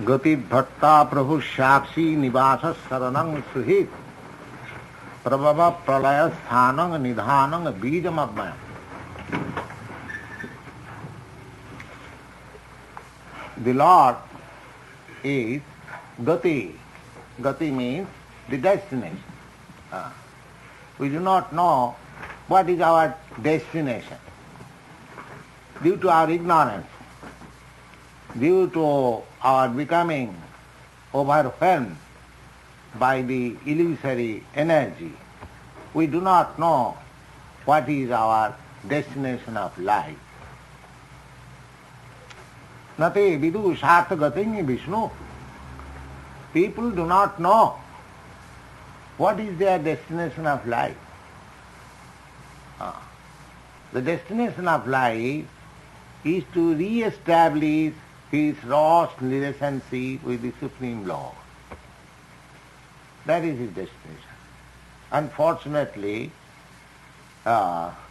Gati bhatta prabhu shakshi nivasa saranang suhit prabhava pralaya sthanang nidhanang bijam abmayam. The Lord is Gati. Gati means the destination. We do not know what is our destination. Due to our ignorance, due to our becoming overwhelmed by the illusory energy, we do not know what is our destination of life. Nate vidu sartha gatingi Vishnu. People do not know what is their destination of life. The destination of life is to re-establish his lost relationship with the Supreme Lord. That is his destination. Unfortunately,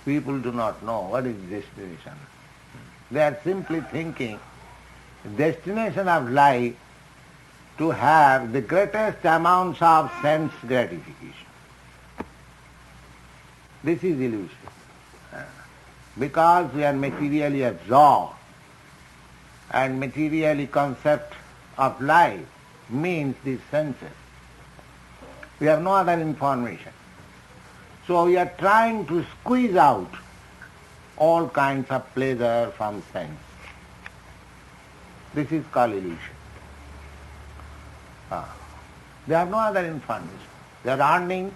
people do not know what is destination. They are simply thinking destination of life to have the greatest amounts of sense gratification. This is illusion. Because we are materially absorbed, and materially concept of life means these senses. We have no other information. So we are trying to squeeze out all kinds of pleasure from sense. This is called illusion. They have no other information. They are earning,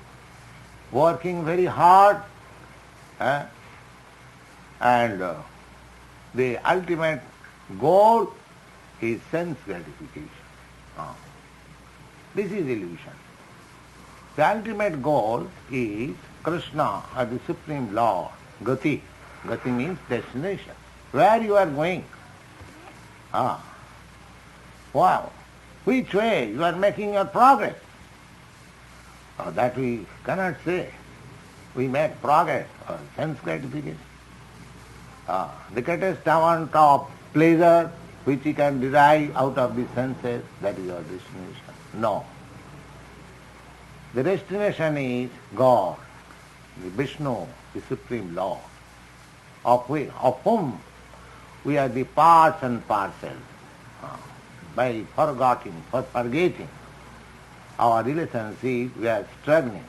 working very hard, and the ultimate goal is sense gratification. This is illusion. The ultimate goal is Krishna or the Supreme Lord, Gati. Gati means destination. Where you are going. Wow. Which way you are making your progress? That we cannot say. We make progress or sense gratification. The greatest amount of pleasure which you can derive out of the senses, that is your destination. No. The destination is God, the Vishnu, the Supreme Lord, of whom we are the parts and parcels. By forgetting our relationship, we are struggling.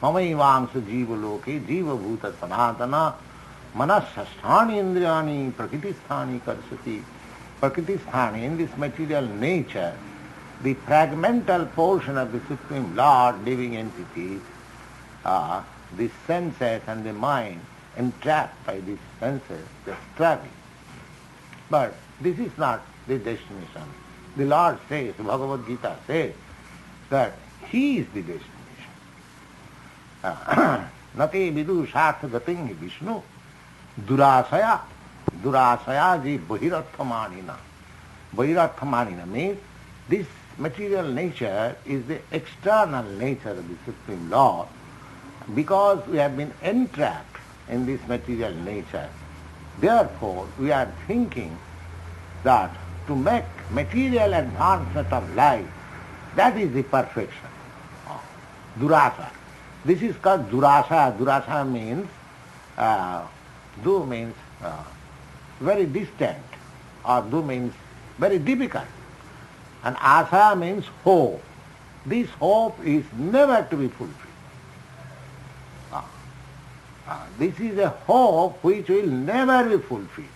Mamaivangsa jiva loke jiva bhuta sanatana manasasthani indriyani prakritisthani karsati. Prakritisthani, in this material nature, the fragmental portion of the Supreme Lord, living entities, the senses and the mind entrapped by these senses, they are struggling. But this is not the destination. The Lord says, Bhagavad Gita says, that He is the destination. Nate vidu sartha gatingi Vishnu durasaya. Durasaya ji bahiratthamanina. Bahiratthamanina means this material nature is the external nature of the Supreme Lord. Because we have been entrapped in this material nature, therefore we are thinking that to make material advancement of life, that is the perfection. Durasa. This is called durasa. Durasa means, du means very distant, or du means very difficult. And asa means hope. This hope is never to be fulfilled. This is a hope which will never be fulfilled.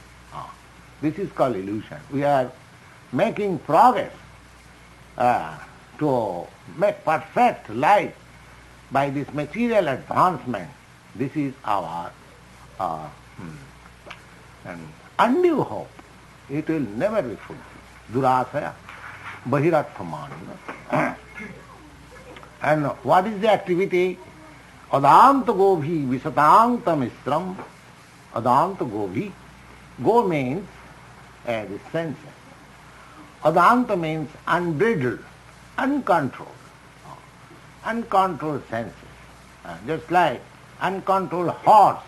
This is called illusion. We are making progress to make perfect life by this material advancement. This is our undue hope. It will never be fulfilled. Durasaya, bahiratthamani. And what is the activity? Adanta gobhi visatanta mistram. Adanta gobhi. Go means the senses. Adanta means unbridled, uncontrolled. Uncontrolled senses. Just like uncontrolled horse.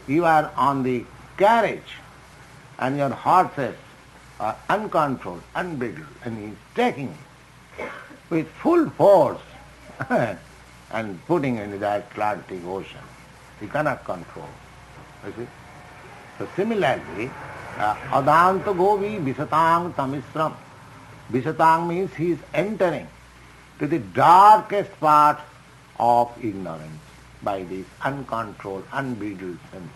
You are on the carriage and your horses are uncontrolled, unbridled, and he is taking it with full force and putting into the Atlantic Ocean. He cannot control. You see? So similarly, Adanta Govi Visatang Tamisram. Visatang means he is entering to the darkest part of ignorance by this uncontrolled, unbridled senses.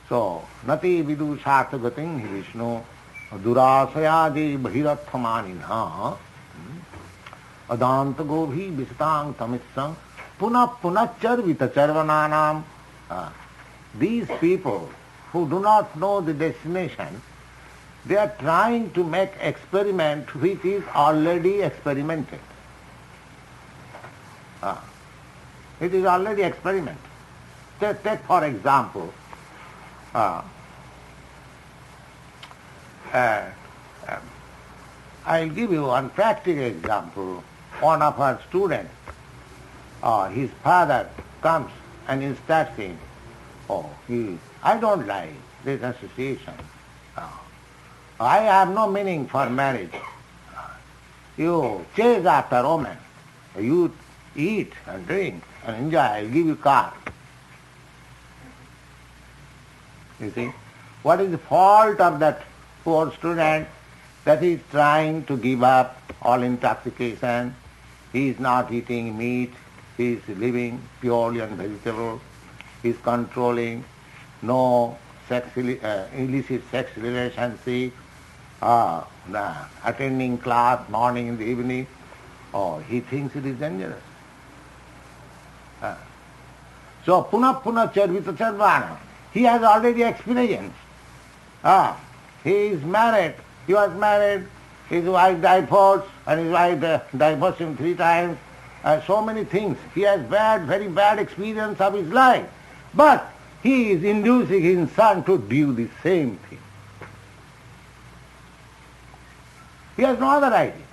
So, Nati Vidu Shatagating Vishnu Durasayadi Bhiratthamaninha Adanta Govi Visatang Tamisram Puna Punachar Vitacharvananam. These people who do not know the destination, they are trying to make experiment which is already experimented. It is already experimented. Take for example, I'll give you one practical example. One of our students, his father comes and he starts saying, I don't like this association. I have no meaning for marriage. You chase after women. You eat and drink and enjoy. I'll give you car. You see? What is the fault of that poor student? That he is trying to give up all intoxication. He is not eating meat. He is living purely on vegetable. He is controlling no illicit sex relationship, attending class morning and evening. He thinks it is dangerous. So Puna Charvita Charvana. He has already experienced. He is married. He was married. His wife divorced, and his wife divorced him 3 times. So many things. He has very bad experience of his life. But he is inducing his son to do the same thing. He has no other idea.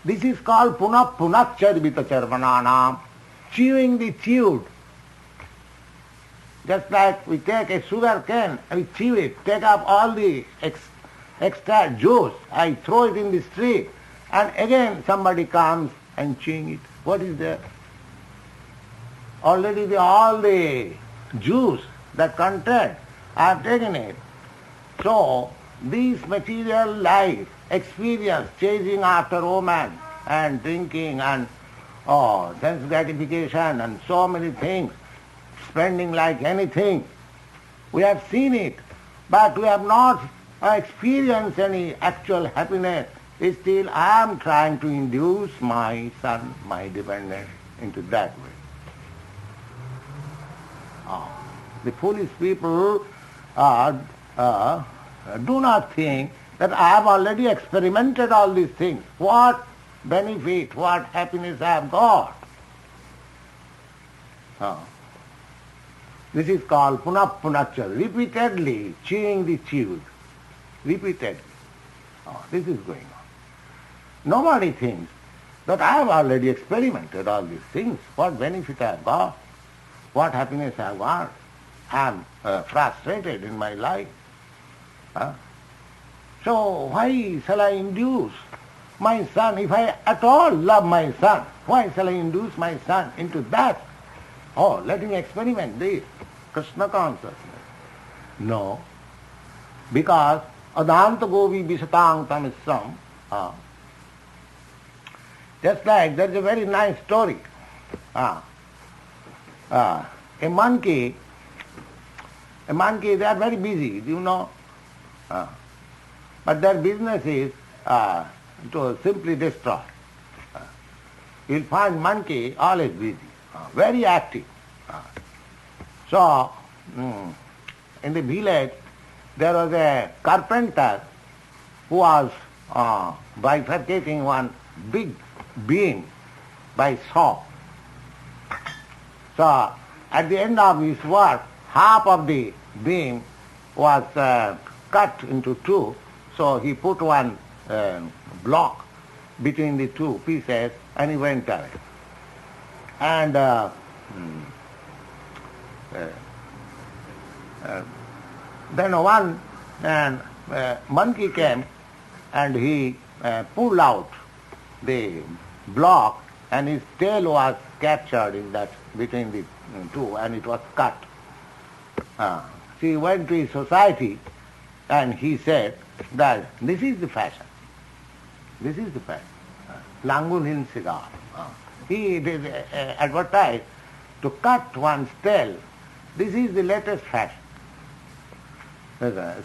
This is called punacharvita charvananam, chewing the chewed. Just like we take a sugar cane and we chew it, take up all the extra juice, I throw it in the street, and again somebody comes and chewing it. What is there? Already all the juice that content, I have taken it. So this material life experience, chasing after woman and drinking and sense gratification and so many things, spending like anything, we have seen it, but we have not experienced any actual happiness. Still I am trying to induce my son, my dependent, into that way. The foolish people do not think that I have already experimented all these things. What benefit, what happiness I have got? This is called punachar, repeatedly chewing the chewed. Repeatedly. This is going on. Nobody thinks that I have already experimented all these things. What benefit I have got? What happiness I have got? I am frustrated in my life. So why shall I induce my son? If I at all love my son, why shall I induce my son into that? Let him experiment this, Krishna consciousness. No, because Adanta Govi Visatang Tamisram, just like there is a very nice story. A monkey, they are very busy, you know. But their business is to simply destroy. You'll find monkey always busy, very active. So, in the village, there was a carpenter who was bifurcating one big beam by saw. So, at the end of his work, half of the beam was cut into 2, so he put one block between the 2 pieces and he went away. And Then one monkey came and he pulled out the block and his tail was captured in that between the two and it was cut. He went to his society and he said that this is the fashion. This is the fashion. Langun Hill cigar. He advertised to cut one's tail. This is the latest fashion.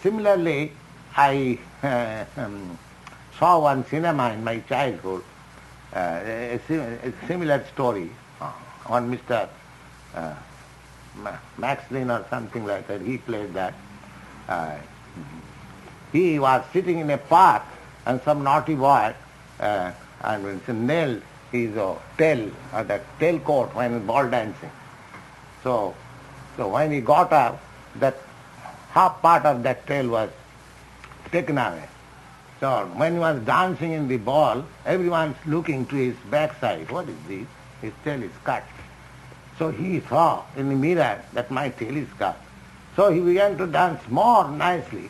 Similarly, I saw one cinema in my childhood, a similar story on Mr. Maxlin or something like that. He played that. He was sitting in a park and some naughty boy and nailed his tail, that tail coat when ball dancing. So when he got up, that half part of that tail was taken away. So when he was dancing in the ball, everyone's looking to his backside. What is this? His tail is cut. So he saw in the mirror that my tail is cut. So he began to dance more nicely.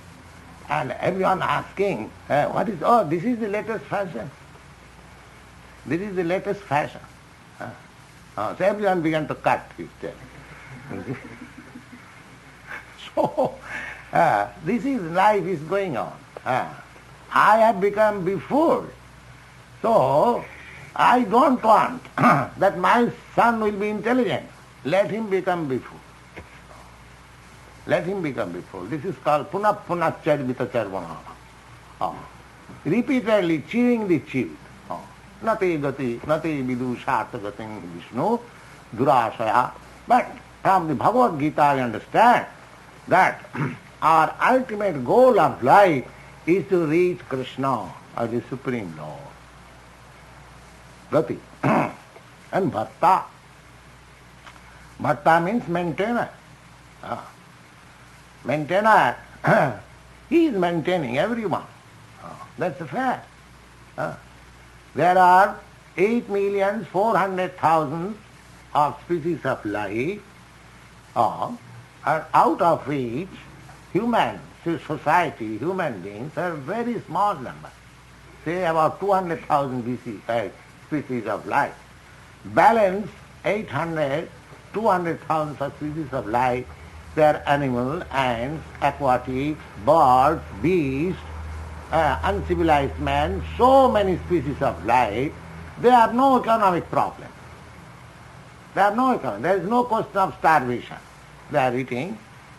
And everyone asking, what is, oh, this is the latest fashion. This is the latest fashion. So everyone began to cut his tail. So this is life is going on. I have become befooled. So I don't want that my son will be intelligent. Let him become befooled. Let him become befooled. This is called punappunacharvita charvana. Repeatedly chewing the chewed. Nati gati, nati vidu sharta gating Vishnu, durashaya. But from the Bhagavad Gita I understand that our ultimate goal of life is to reach Krishna as the Supreme Lord. Gati. And Bhakta. Bhakta means maintainer. Maintainer, he is maintaining everyone. That's a fact. There are 8,400,000 of species of life, and out of which human society, human beings are a very small number. Say about 200,000 species of life. Balance 800, 200,000 of species of life. They are animal, ants, aquatic, birds, beasts, uncivilized man, so many species of life. They have no economic problem. They have no economic. There is no question of starvation. They are eating,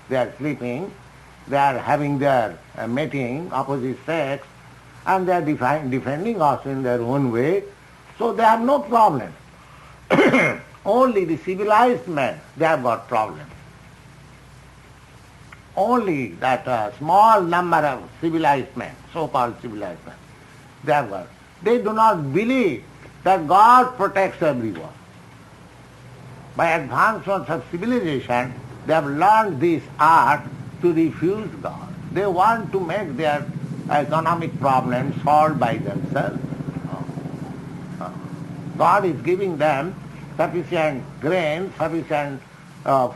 they are sleeping, they are having their mating, opposite sex, and they are defending us in their own way. So they have no problem. Only the civilized men, they have got problems. Only that small number of civilized men, so-called civilized men, they have got. They do not believe that God protects everyone. By advancements of civilization, they have learned this art to refuse God. They want to make their economic problems solved by themselves. God is giving them sufficient grain, sufficient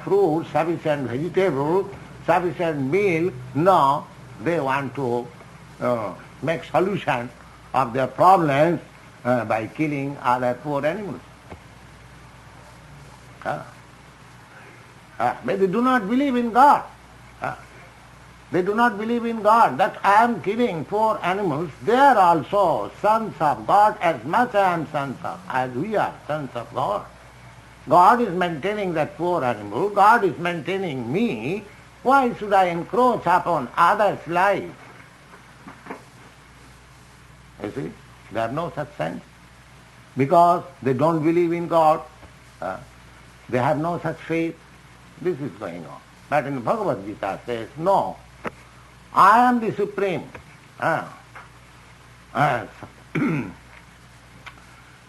fruit, sufficient vegetable, sufficient milk. No, they want to make solution of their problems by killing other poor animals. But they do not believe in God. They do not believe in God, that I am killing poor animals. They are also sons of God as much I am sons of, as we are sons of God. God is maintaining that poor animal. God is maintaining me. Why should I encroach upon others' life? You see, they have no such sense. Because they don't believe in God. They have no such faith. This is going on. But in Bhagavad Gita says, no, I am the Supreme.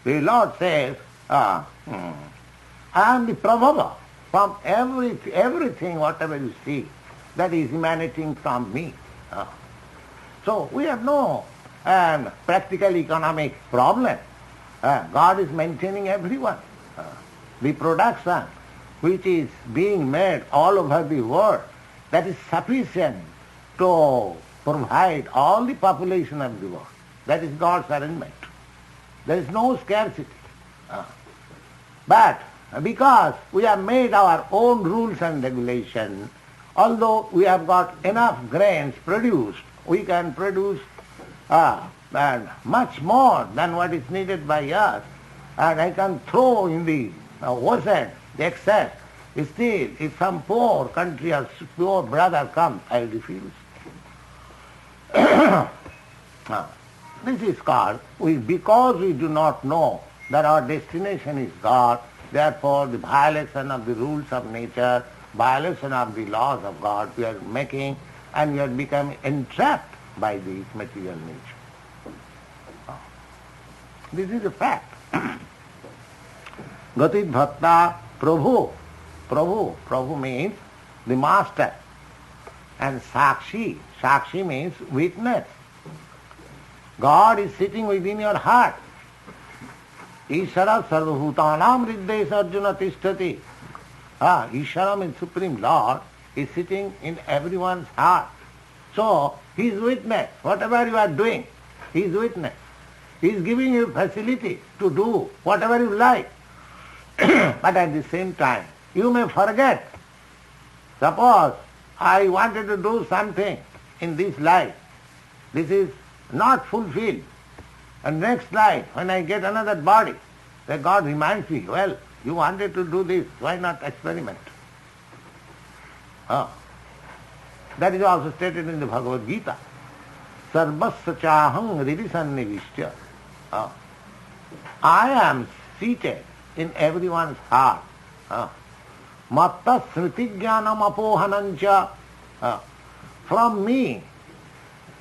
The Lord says, I am the Prabhava. From everything, whatever you see, that is emanating from me. So we have no practical economic problem. God is maintaining everyone. The production which is being made all over the world that is sufficient to provide all the population of the world. That is God's arrangement. There is no scarcity. But because we have made our own rules and regulations, although we have got enough grains produced, we can produce and much more than what is needed by us, and I can throw in the ocean the excess. Still, if some poor country or poor brother comes, I will refuse. This is called, because we do not know that our destination is God, therefore the violation of the rules of nature, violation of the laws of God we are making, and we are becoming entrapped by this material nature. This is a fact. Gatit Bhakta Prabhu. Prabhu means the master. And Sakshi. Sakshi means witness. God is sitting within your heart. Ishara sarvabhutanam riddesa arjuna tishtati. Ishara means Supreme Lord is sitting in everyone's heart. So, He is witness. Whatever you are doing, He is witness. He is giving you facility to do whatever you like. But at the same time, you may forget. Suppose I wanted to do something in this life. This is not fulfilled. And next life, when I get another body, then God reminds me, well, you wanted to do this, why not experiment? That is also stated in the Bhagavad Gita. Sarvasya chaham ririsannivishya. I am seated in everyone's heart. Matta smriti jnanam apohanancha. From me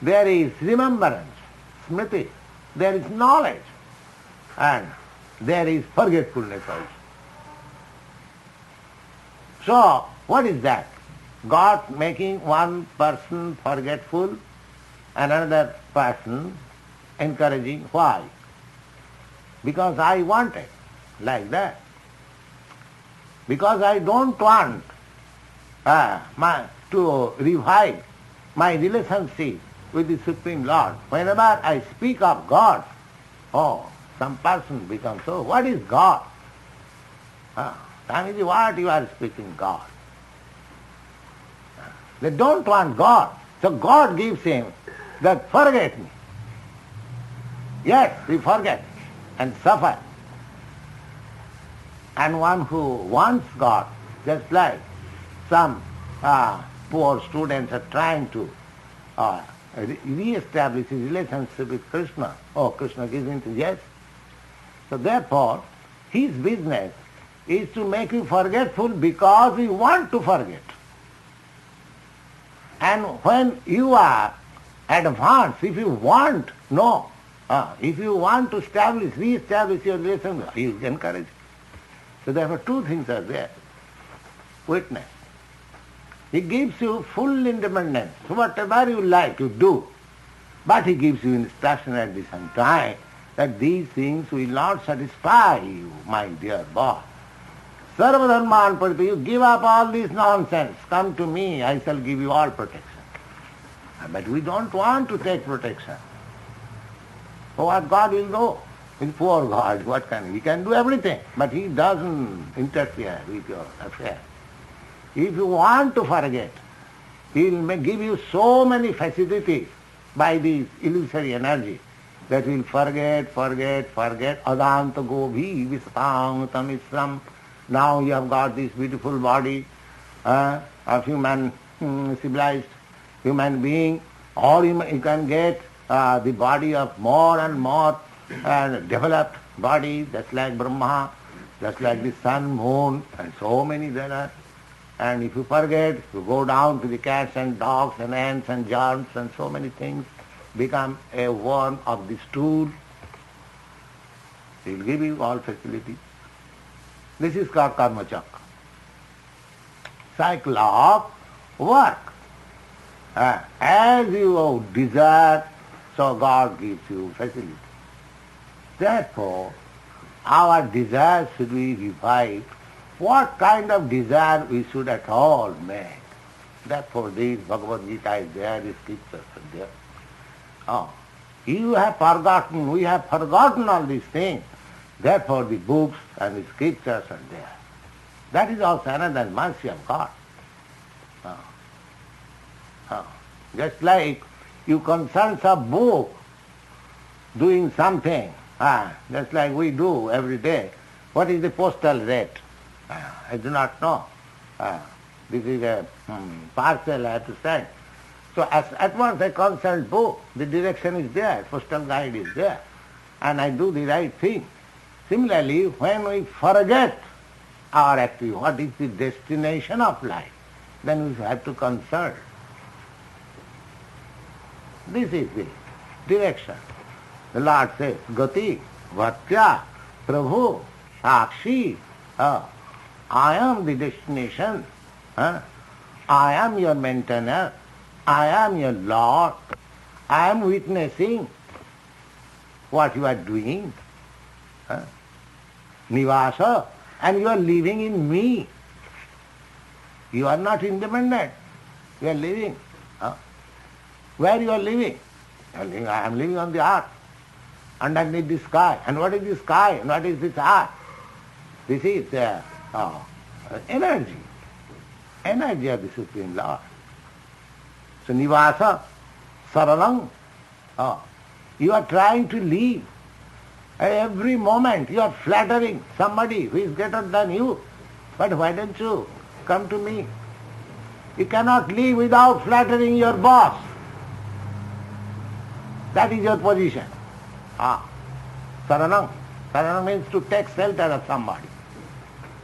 there is remembrance, smriti, there is knowledge, and there is forgetfulness also. So, what is that? God making one person forgetful and another person encouraging. Why? Because I want it like that. Because I don't want to revive my relationship with the Supreme Lord. Whenever I speak of God, some person becomes, what is God? Swamiji, what you are speaking God? They don't want God. So God gives him that forget me. Yes, we forget and suffer. And one who wants God, just like some poor students are trying to re-establish his relationship with Krishna. Krishna gives him to yes. So therefore, his business is to make you forgetful because you want to forget. And when you are advanced, if you want, if you want to re-establish your relationship, he will encourage you. So therefore two things are there. Witness. He gives you full independence. So whatever you like to do, but he gives you instruction at the same time that these things will not satisfy you, my dear boy. Sarvadharman pradipati, you give up all this nonsense. Come to me, I shall give you all protection. But we don't want to take protection. So what God will do? In poor God, what can he can do everything, but he doesn't interfere with your affair. If you want to forget, he will give you so many facilities by this illusory energy that will forget. Adanta gobhi visatang tamisram. Now you have got this beautiful body of human, civilized human being, or you can get the body of more and more developed body, just like Brahma, just like the sun, moon, and so many there are. And if you forget, you go down to the cats and dogs and ants and germs and so many things, become a worm of the stool. He will give you all facilities. This is called karma chakra. Cycle of work. As you desire, so God gives you facility. Therefore, our desire should be revived. What kind of desire we should at all make? Therefore, this Bhagavad Gita is there, the scriptures are there. Oh, you have forgotten, we have forgotten all these things. Therefore, the books and the scriptures are there. That is also another mercy of God. Just like you consult a book doing something, just like we do every day. What is the postal rate? I do not know. This is a parcel I have to send. So at once I consult book, the direction is there, postal guide is there, and I do the right thing. Similarly, when we forget our activity, what is the destination of life, then we have to consult. This is the direction. The Lord says, Gati, Vatya, Prabhu, Sakshi, I am the destination, I am your maintainer, I am your Lord, I am witnessing what you are doing. Nivasa, and you are living in me. You are not independent. You are living. Where you are living? I am living on the earth, underneath the sky. And what is the sky? And what is this earth? This is energy. Energy of the Supreme Lord. So Nivasa, Saranam, you are trying to live. Every moment you are flattering somebody who is greater than you. But why don't you come to me? You cannot live without flattering your boss. That is your position. Saranam. Saranam means to take shelter of somebody.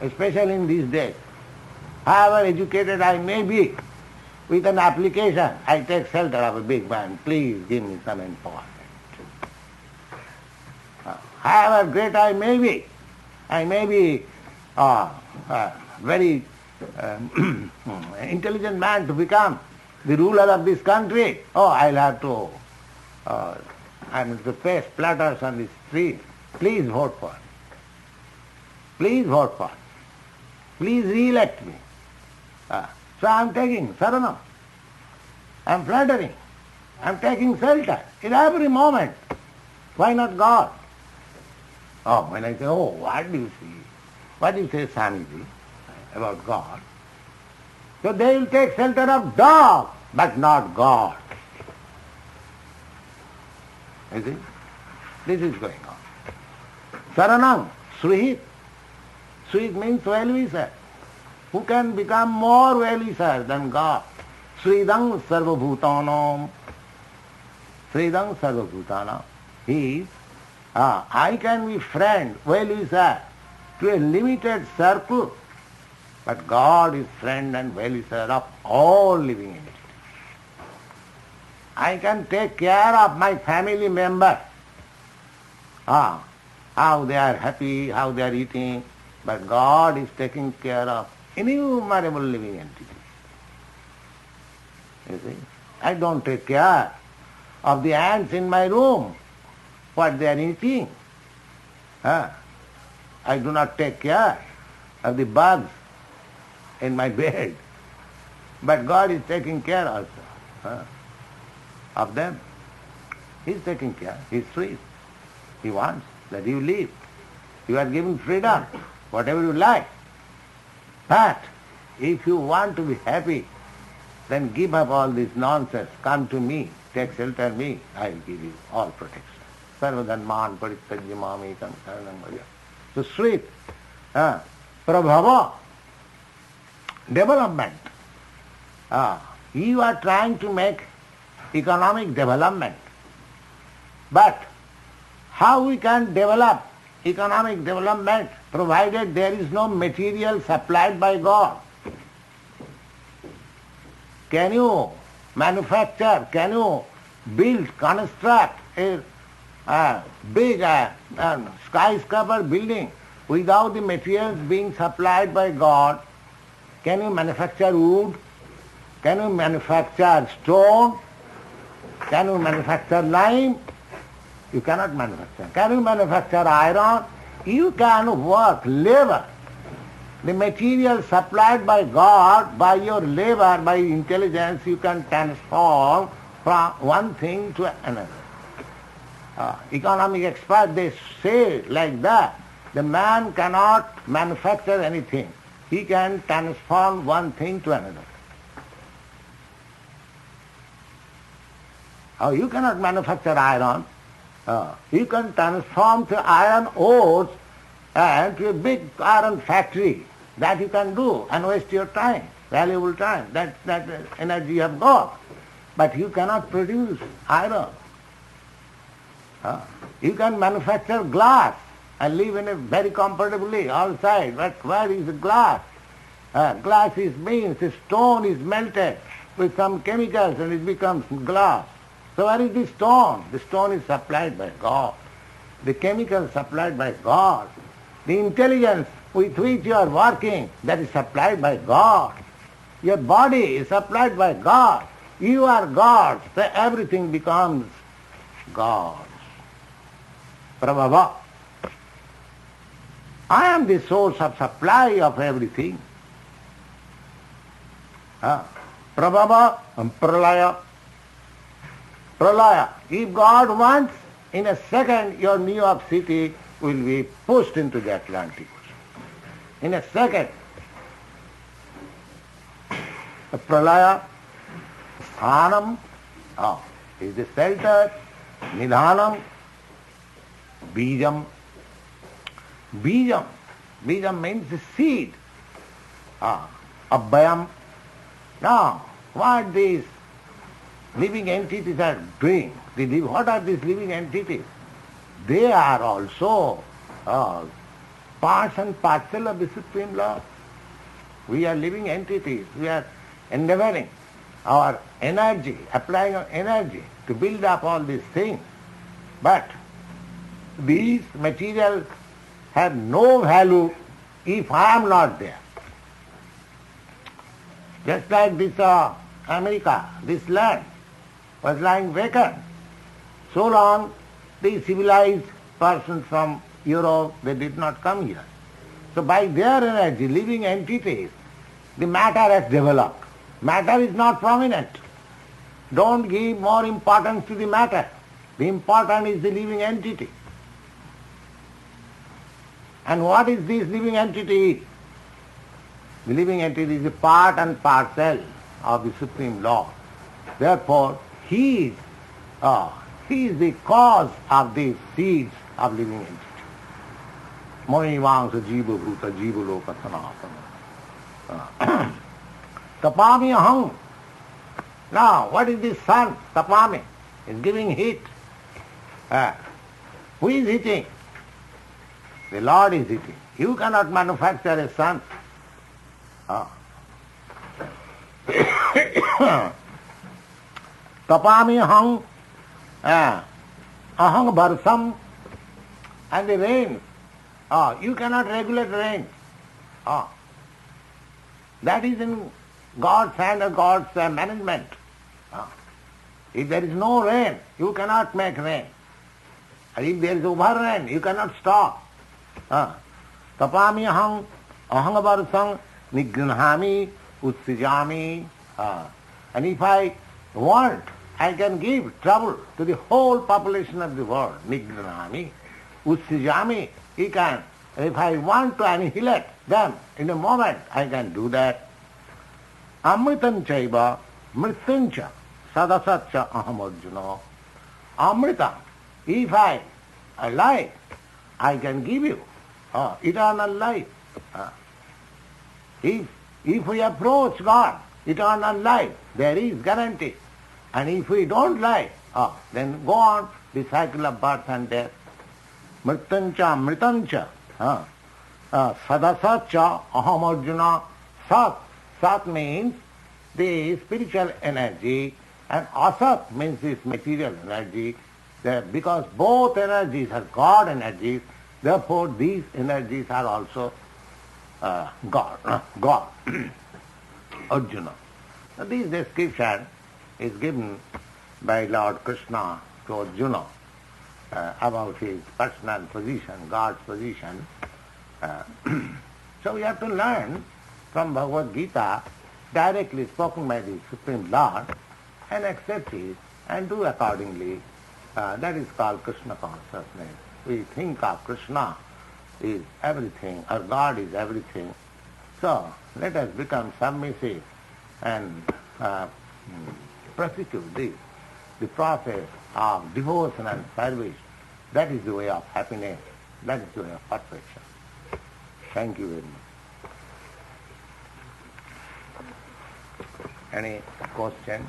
Especially in these days. However educated I may be, with an application, I take shelter of a big man. Please give me some employment. However great I may be very intelligent man to become the ruler of this country. I'll have to, I'm to face platters on the street. Please vote for me. Please vote for me. Please re-elect me. So I'm taking saranam. I'm flattering. I'm taking shelter in every moment. Why not God? When I say, what do you see? What do you say, Swamiji, about God? So they will take shelter of dog, but not God. You see? This is going on. Saranam, Srihit. Srihit means well-wisher. Who can become more well-wisher than God? Sridang Sarvabhutanam. Sridang Sarvabhutanam. He is, I can be friend, well-wisher, to a limited circle, but God is friend and well-wisher of all living entities. I can take care of my family members, how they are happy, how they are eating, but God is taking care of innumerable living entities. You see, I don't take care of the ants in my room, what they are eating. I do not take care of the bugs in my bed, but God is taking care also of them. He is taking care. He is free. He wants that you live. You are given freedom, whatever you like. But if you want to be happy, then give up all this nonsense. Come to me, take shelter me, I will give you all protection. Sarvadharman parittajya mamekam saranam bhaja. So sweet, prabhava, development. You are trying to make economic development. But how we can develop economic development provided there is no material supplied by God? Can you manufacture, can you build, construct a big skyscraper building without the materials being supplied by God? Can you manufacture wood? Can you manufacture stone? Can you manufacture lime? You cannot manufacture. Can you manufacture iron? You can work, labor. The material supplied by God, by your labor, by intelligence, you can transform from one thing to another. Economic experts, they say like that. The man cannot manufacture anything. He can transform one thing to another. You cannot manufacture iron. You can transform the iron ores and to a big iron factory. That you can do and waste your time, valuable time. That's that energy you have got. But you cannot produce iron. You can manufacture glass and live in it very comfortably outside. But where is the glass? Glass means the stone is melted with some chemicals and it becomes glass. So where is the stone? The stone is supplied by God. The chemicals supplied by God. The intelligence with which you are working, that is supplied by God. Your body is supplied by God. You are God. So everything becomes God. Prabhava. I am the source of supply of everything. Prabhava and pralaya. Pralaya. If God wants, in a second your New York City will be pushed into the Atlantic Ocean. In a second. Pralaya, sthanam is the shelter, nidhanam, bijam. Bijam. Bijam means the seed. Abhayam. Now, what these living entities are doing? What are these living entities? They are also parts and parcel of the Supreme Law. We are living entities. We are endeavoring our energy, applying our energy to build up all these things. But these materials have no value if I am not there. Just like this America, this land was lying vacant. So long the civilized persons from Europe, they did not come here. So by their energy, living entities, the matter has developed. Matter is not prominent. Don't give more importance to the matter. The important is the living entity. And what is this living entity? The living entity is a part and parcel of the Supreme Lord. Therefore, He is the cause of these seeds of living entity. Mohi vangsa jiva bhuta jiva loka sanatana. Tapami aham. Now, what is this sun? Tapami. Is giving heat. Who is heating? The Lord is heating. You cannot manufacture a sun. Tapami aham. Aham varsam. And the rain. You cannot regulate rain. That is in God's hand or God's management. If there is no rain, you cannot make rain. And if there is over rain, you cannot stop. Tapami aham varsam nigranhami utsijami. And if I want, I can give trouble to the whole population of the world. Nigranhami utsijami. He can. If I want to annihilate them in a moment, I can do that. Amritam chaiva mrityuncha sadasatcha aham arjuna. Amritam. If I like, I can give you eternal life. If we approach God, eternal life, there is guarantee. And if we don't like, then go on the cycle of birth and death. Mrityuncha mritancha. Sadasatcha aham arjuna. Sat. Sat means the spiritual energy and asat means this material energy. Because both energies are God energies, therefore these energies are also God. Arjuna. Now, this description is given by Lord Krishna to Arjuna about his personal position, God's position. So So we have to learn from Bhagavad Gita, directly spoken by the Supreme Lord, and accept it and do accordingly. That is called Krishna Consciousness. We think of Krishna is everything, or God is everything. So let us become submissive and prosecute this, the process of devotional service. That is the way of happiness. That is the way of perfection. Thank you very much. Any question?